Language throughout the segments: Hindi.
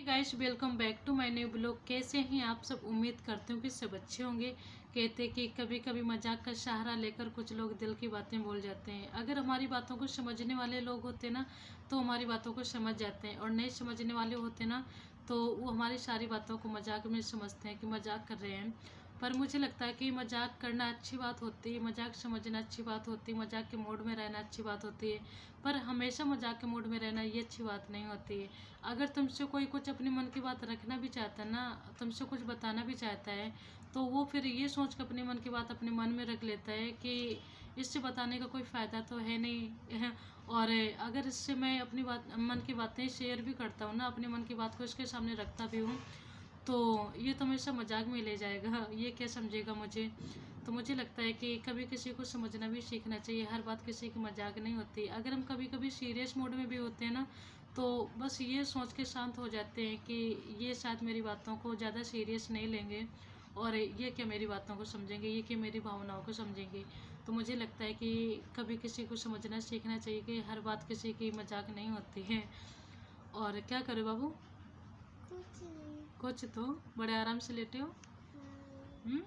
Guys, welcome back to my new blog. कैसे हैं आप सब? उम्मीद करते हूँ कि सब अच्छे होंगे। कहते कि कभी कभी मजाक का सहारा लेकर कुछ लोग दिल की बातें बोल जाते हैं। अगर हमारी बातों को समझने वाले लोग होते ना तो हमारी बातों को समझ जाते हैं, और नहीं समझने वाले होते ना तो वो हमारी सारी बातों को मजाक में समझते हैं कि मजाक कर रहे हैं। पर मुझे लगता है कि मजाक करना अच्छी बात होती है, मजाक समझना अच्छी बात होती है, मजाक के मूड में रहना अच्छी बात होती है। पर हमेशा मजाक के मूड में रहना ये अच्छी बात नहीं होती है। अगर तुमसे कोई कुछ अपने मन की बात रखना भी चाहता है ना, तुमसे कुछ बताना भी चाहता है, तो वो फिर ये सोच कर अपने मन की बात अपने मन में रख लेता है कि इससे बताने का कोई फ़ायदा तो है नहीं और अगर इससे मैं अपनी बात मन की बातें शेयर भी करता हूँ ना, अपने मन की बात को इसके सामने रखता भी हूँ, तो ये तो हमेशा मजाक में ले जाएगा, ये क्या समझेगा मुझे। तो मुझे लगता है कि कभी किसी को समझना भी सीखना चाहिए। हर बात किसी की मजाक नहीं होती। अगर हम कभी कभी सीरियस मोड में भी होते हैं ना, तो बस ये सोच के शांत हो जाते हैं कि ये शायद मेरी बातों को ज़्यादा सीरियस नहीं लेंगे, और ये क्या मेरी बातों को समझेंगे, ये क्या मेरी भावनाओं को समझेंगे। तो मुझे लगता है कि कभी किसी को समझना सीखना चाहिए कि हर बात किसी की मजाक नहीं होती है। और क्या करो बाबू? कुछ नहीं। कुछ तो बड़े आराम से लेटे हो। हम्म,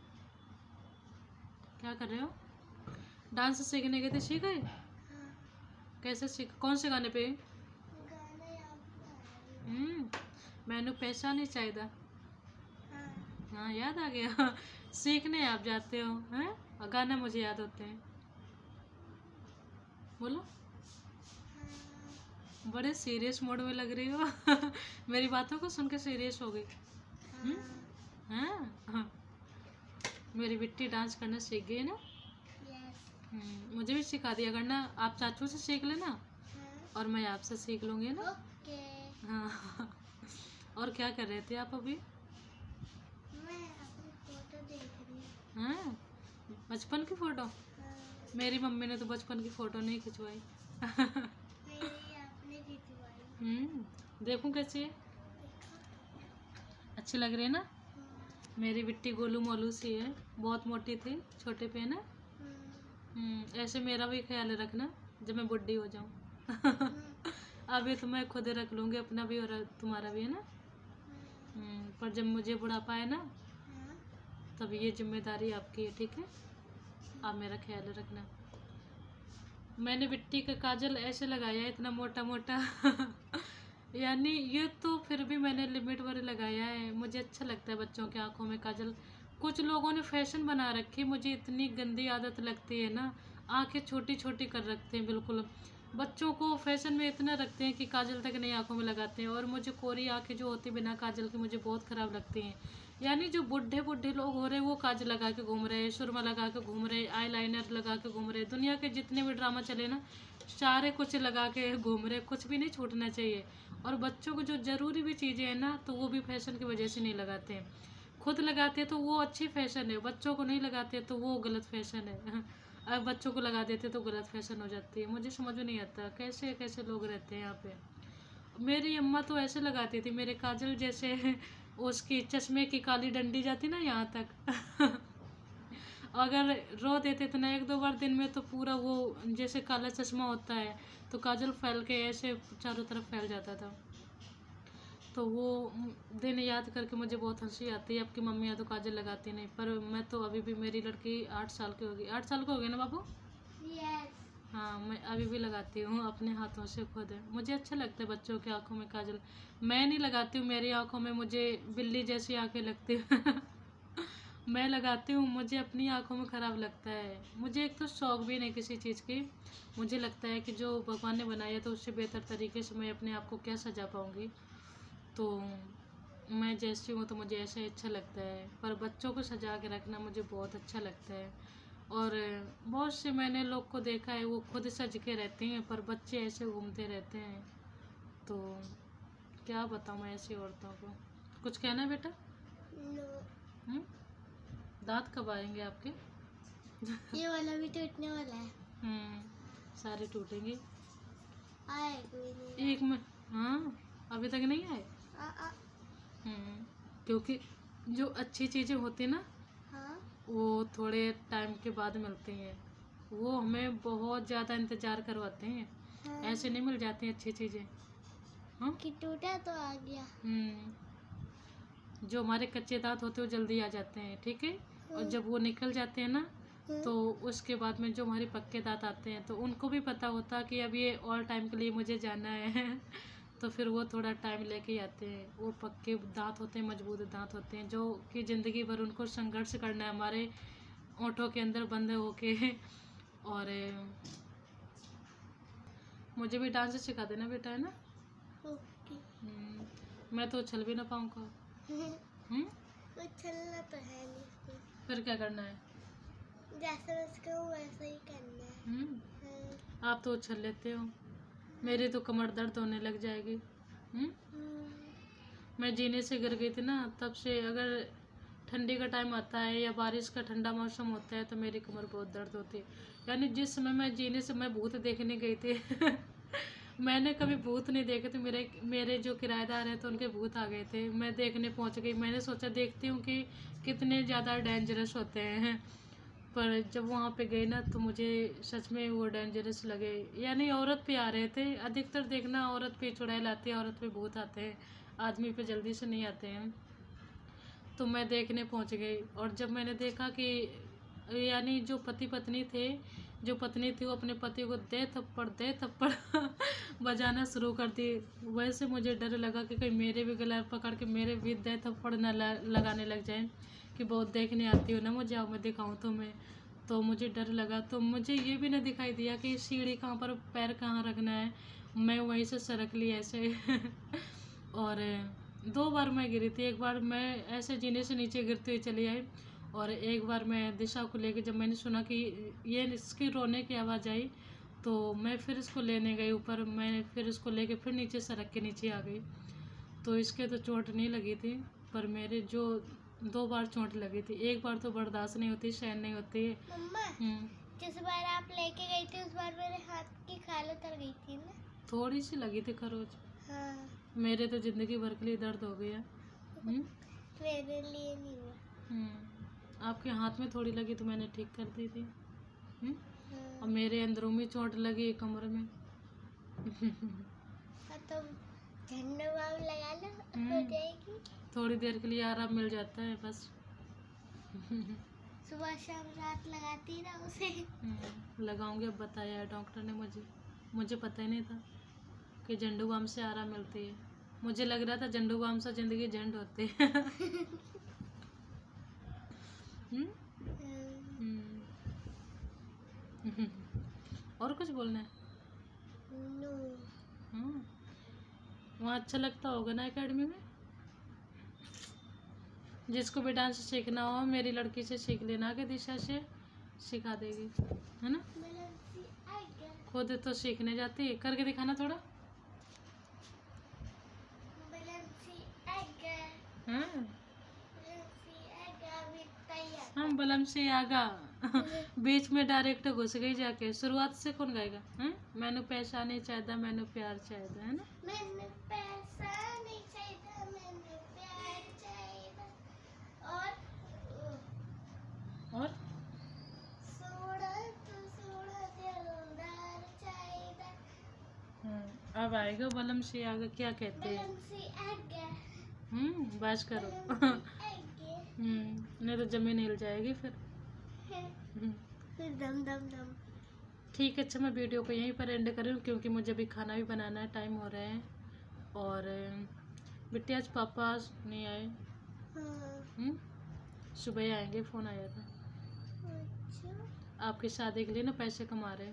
क्या कर रहे हो? डांस सीखने गए थे, सीख गए? हाँ। कैसे सीख? कौन से गाने पे? गाना याद आ मैनू पैसा नहीं चाहिए। हाँ। हाँ, याद आ गया। सीखने आप जाते हो हैं और गाना मुझे याद होते हैं। बोलो। हाँ। बड़े सीरियस मोड में लग रही हो। मेरी बातों को सुन के सीरियस हो गई। हाँ हाँ। मेरी बिट्टी डांस करना सीख गई ना। यस। मुझे भी सिखा दिया करना। आप चाचू से सीख लेना हाँ। और मैं आपसे सीख लूँगी ना। ओके। हाँ। और क्या कर रहे थे आप अभी? मैं अपनी फोटो देख रही हूँ। हाँ, बचपन की फ़ोटो। हाँ। मेरी मम्मी ने तो बचपन की फ़ोटो नहीं खिंचवाई। मेरी आपने खिंचवाई। देखूं कैसी है? अच्छी लग रही है ना? मेरी बिट्टी गोलू मोलू सी है, बहुत मोटी थी छोटे पे ना। ऐसे मेरा भी ख्याल रखना जब मैं बुढ़ी हो जाऊं। अभी तो मैं खुद रख लूंगी अपना भी और तुम्हारा भी, है ना। पर जब मुझे बुढ़ापा है ना, तब ये जिम्मेदारी आपकी है, ठीक है? आप मेरा ख्याल रखना। मैंने बिट्टी का काजल ऐसे लगाया है, इतना मोटा मोटा। यानी ये तो फिर भी मैंने लिमिट पर लगाया है। मुझे अच्छा लगता है बच्चों की आंखों में काजल। कुछ लोगों ने फैशन बना रखी, मुझे इतनी गंदी आदत लगती है ना। आंखें छोटी छोटी कर रखते हैं बिल्कुल। बच्चों को फैशन में इतना रखते हैं कि काजल तक नहीं आंखों में लगाते हैं, और मुझे कोरी आंखें जो होती बिना काजल के मुझे बहुत ख़राब लगती हैं। यानी जो बुढ़े बुढ़े लोग हो रहे हैं वो काजल लगा के घूम रहे हैं, सुरमा लगा के घूम रहे हैं, आई लाइनर लगा के घूम रहे हैं। दुनिया के जितने भी ड्रामा चले ना, सारे कुछ लगा के घूम रहे, कुछ भी नहीं छूटना चाहिए। और बच्चों को जो ज़रूरी भी चीज़ें हैं ना, तो वो भी फैशन की वजह से नहीं लगाते हैं। खुद लगाते हैं तो वो अच्छी फैशन है, बच्चों को नहीं लगाते तो वो गलत फैशन है। अब बच्चों को लगा देते तो गलत फैशन हो जाती है। मुझे समझ में नहीं आता कैसे कैसे लोग रहते हैं यहाँ पे। मेरी अम्मा तो ऐसे लगाती थी मेरे काजल जैसे उसकी चश्मे की काली डंडी जाती ना यहाँ तक। अगर रो देते थे ना एक दो बार दिन में, तो पूरा वो जैसे काला चश्मा होता है तो काजल फैल के ऐसे चारों तरफ फैल जाता था। तो वो दिन याद करके मुझे बहुत हंसी आती है। अब की मम्मियाँ तो काजल लगाती नहीं, पर मैं तो अभी भी, मेरी लड़की 8 साल की होगी, 8 साल की हो गई ना बाबू? यस। हाँ, मैं अभी भी लगाती हूँ अपने हाथों से खुद। मुझे अच्छा लगता है बच्चों की आंखों में काजल। मैं नहीं लगाती हूँ, मेरी आंखों में मुझे बिल्ली जैसी आंखें लगती हैं। मैं लगाती हूँ, मुझे अपनी आंखों में ख़राब लगता है। मुझे एक तो शौक भी नहीं किसी चीज़ की। मुझे लगता है कि जो भगवान ने बनाया है तो उससे बेहतर तरीके से मैं अपने आप को क्या सजा पाऊँगी। तो मैं जैसी हूँ तो मुझे ऐसा ही अच्छा लगता है। पर बच्चों को सजा के रखना मुझे बहुत अच्छा लगता है। और बहुत से मैंने लोग को देखा है वो खुद सज के रहते हैं, पर बच्चे ऐसे घूमते रहते हैं। तो क्या बताऊँ मैं ऐसी औरतों को। कुछ कहना है बेटा? नो। दांत कब आएंगे आपके? ये वाला भी टूटने वाला है। सारे टूटेंगे। आए कोई नहीं। एक में। हाँ, अभी तक नहीं आए। क्योंकि जो अच्छी चीज़ें होती हैं ना, हाँ। वो थोड़े टाइम के बाद मिलती हैं। वो हमें बहुत ज़्यादा इंतज़ार करवाते हैं। हाँ। ऐसे नहीं मिल जाती हैं अच्छी चीज़ें। हाँ, कि टूटा तो आ गया। जो हमारे कच्चे दांत होते हैं वो जल्दी आ जाते हैं, ठीक है। और जब वो निकल जाते हैं ना तो उसके बाद में जो हमारे पक्के दांत आते हैं तो उनको भी पता होता कि अब ये ऑल टाइम के लिए मुझे जाना है तो फिर वो थोड़ा टाइम लेके ही आते हैं। वो पक्के दांत होते हैं, मजबूत दांत होते हैं, जो कि ज़िंदगी भर उनको संघर्ष करना है हमारे ओंठों के अंदर बंद होके। और मुझे भी डांस सिखा देना बेटा, है ना। ओके। मैं तो उछल भी ना पाऊँगा। उछलना तो है नहीं इसमें। फिर क्या करना है? जैसे मैं कहूँ वैसा ही करना है। हाँ। आप तो उछल लेते हो, मेरी तो कमर दर्द होने लग जाएगी। मैं जीने से गिर गई थी ना, तब से अगर ठंडी का टाइम आता है या बारिश का ठंडा मौसम होता है तो मेरी कमर बहुत दर्द होती है। यानी जिस समय मैं जीने से मैं भूत देखने गई थी मैंने कभी भूत नहीं देखे थे। मेरे जो किराएदार हैं तो उनके भूत आ गए थे, मैं देखने पहुंच गई। मैंने सोचा देखती हूँ कि कितने ज़्यादा डेंजरस होते हैं, पर जब वहाँ पे गई ना तो मुझे सच में वो डेंजरस लगे। यानी औरत पे आ रहे थे, अधिकतर देखना औरत पे चुड़ैल आती है, औरत पे भूत आते हैं, आदमी पे जल्दी से नहीं आते हैं। तो मैं देखने पहुँच गई और जब मैंने देखा कि यानी जो पति पत्नी थे, जो पत्नी थी वो अपने पति को दे थप्पड़ बजाना शुरू कर दी। वैसे मुझे डर लगा कि कहीं मेरे भी गला पकड़ के मेरे भी दे थप्पड़ न लगाने लग जाए, कि बहुत देखने आती हो ना मुझे, आओ मैं दिखाऊं तुम्हें। तो मुझे डर लगा, तो मुझे ये भी ना दिखाई दिया कि सीढ़ी कहाँ पर, पैर कहाँ रखना है। मैं वहीं से सरक ली ऐसे और 2 बार मैं गिरी थी। एक बार मैं ऐसे जीने से नीचे गिरती हुई चली आई, और एक बार मैं दिशा को लेके, जब मैंने सुना कि ये इसकी रोने की आवाज़ आई तो मैं फिर इसको लेने गई ऊपर। मैं फिर इसको लेके फिर नीचे सड़क के नीचे आ गई। तो इसके तो चोट नहीं लगी थी, पर मेरे जो 2 बार चोट लगी थी। एक बार तो बर्दाश्त नहीं होती, सहन नहीं होती। मम्मा, जिस बार आप लेके गई थी उस बार मेरे हाथ की खाल उतर गई थी ना। थोड़ी सी लगी थी खरोच। हाँ। मेरे तो जिंदगी भर के लिए दर्द हो गया। मेरे लिए नहीं हुआ। आपके हाथ में थोड़ी लगी तो मैंने ठीक कर दी थी। हाँ। और मेरे अंदरूनी चोट लगी कमर में। तो झंडू बाम लगा लो, हो जाएगी। थोड़ी देर के लिए आराम मिल जाता है बस। सुबह शाम रात लगाती ना उसे। लगाऊंगी, अब बताया है डॉक्टर ने मुझे पता ही नहीं था कि झंडू बाम से आराम मिलती है। मुझे लग रहा था झंडू बाम से जिंदगी झंड होती है। और कुछ बोलना है? वहाँ अच्छा लगता होगा ना एकेडमी में? जिसको भी डांस सीखना हो मेरी लड़की से सीख लेना, कि दिशा से सिखा देगी, है ना। खुद तो सीखने जाती है, करके दिखाना थोड़ा। हम बलम से आगा बीच में डायरेक्ट घुस गई जाके। शुरुआत से कौन गाएगा? मैनू पैसा नहीं चाहिए, मैनू प्यार चाहिए, है ना। मैनू पैसा नहीं चाहिए, मैनू प्यार चाहिए, और सोड़ा तो सोड़ा दिलदार चाहिए। अब आएगा बलम से आगा, क्या कहते हैं? बलम से आगा। बस करो। नहीं तो जमीन हिल जाएगी फिर। दम दम दम। ठीक है, अच्छा मैं वीडियो को यहीं पर एंड कर रही हूँ, क्योंकि मुझे अभी खाना भी बनाना है, टाइम हो रहा है। और बेटे आज पापा नहीं आए। सुबह आएंगे, फ़ोन आया था। अच्छा। आपकी शादी के लिए ना पैसे कमा रहे।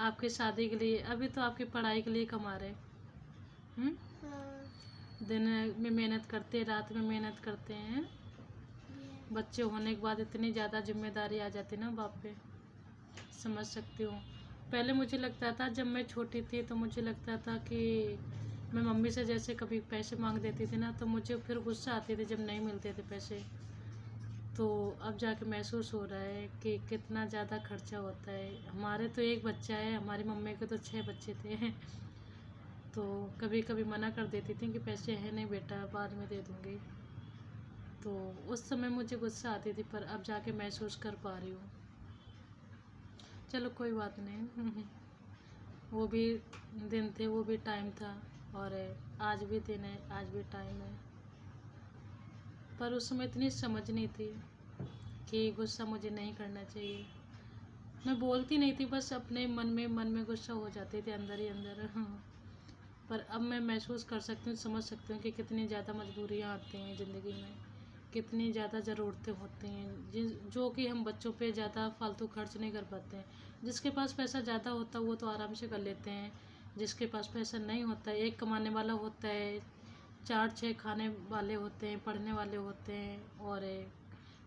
आपकी शादी के लिए, अभी तो आपकी पढ़ाई के लिए कमा रहे। दिन में मेहनत करते, रात में मेहनत करते हैं। बच्चे होने के बाद इतनी ज़्यादा जिम्मेदारी आ जाती ना बाप पे, समझ सकती हूँ। पहले मुझे लगता था, जब मैं छोटी थी तो मुझे लगता था कि मैं मम्मी से जैसे कभी पैसे मांग देती थी ना तो मुझे फिर गुस्सा आती थी जब नहीं मिलते थे पैसे। तो अब जाके महसूस हो रहा है कि कितना ज़्यादा खर्चा होता है। हमारे तो एक बच्चा है, हमारी मम्मी के तो 6 बच्चे थे। तो कभी कभी मना कर देती थी कि पैसे हैं नहीं बेटा, बाद में दे दूँगी। तो उस समय मुझे गुस्सा आती थी, पर अब जाके महसूस कर पा रही हूँ। चलो कोई बात नहीं। वो भी दिन थे, वो भी टाइम था, और आज भी दिन है, आज भी टाइम है। पर उस समय इतनी समझ नहीं थी कि गुस्सा मुझे नहीं करना चाहिए। मैं बोलती नहीं थी, बस अपने मन में गुस्सा हो जाती थी अंदर ही अंदर। हाँ। पर अब मैं महसूस कर सकती हूँ, समझ सकती हूँ कि कितनी ज़्यादा मजबूरियाँ आती हैं ज़िंदगी में, कितनी ज़्यादा ज़रूरतें होती हैं जो कि हम बच्चों पे ज़्यादा फालतू खर्च नहीं कर पाते हैं। जिसके पास पैसा ज़्यादा होता है वो तो आराम से कर लेते हैं, जिसके पास पैसा नहीं होता है, एक कमाने वाला होता है, 4-6 खाने वाले होते हैं, पढ़ने वाले होते हैं, और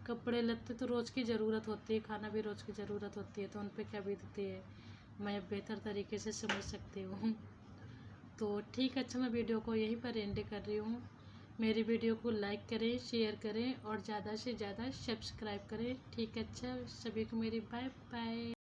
कपड़े लत्ते तो रोज़ की ज़रूरत होती है, खाना भी रोज़ की ज़रूरत होती है, तो उन पर क्या बीतती है मैं बेहतर तरीके से समझ सकती हूँ। तो ठीक है, अच्छा मैं वीडियो को यहीं पर एंड कर रही हूँ। मेरी वीडियो को लाइक करें, शेयर करें और ज़्यादा से ज़्यादा सब्सक्राइब करें। ठीक है, अच्छा सभी को मेरी बाय बाय।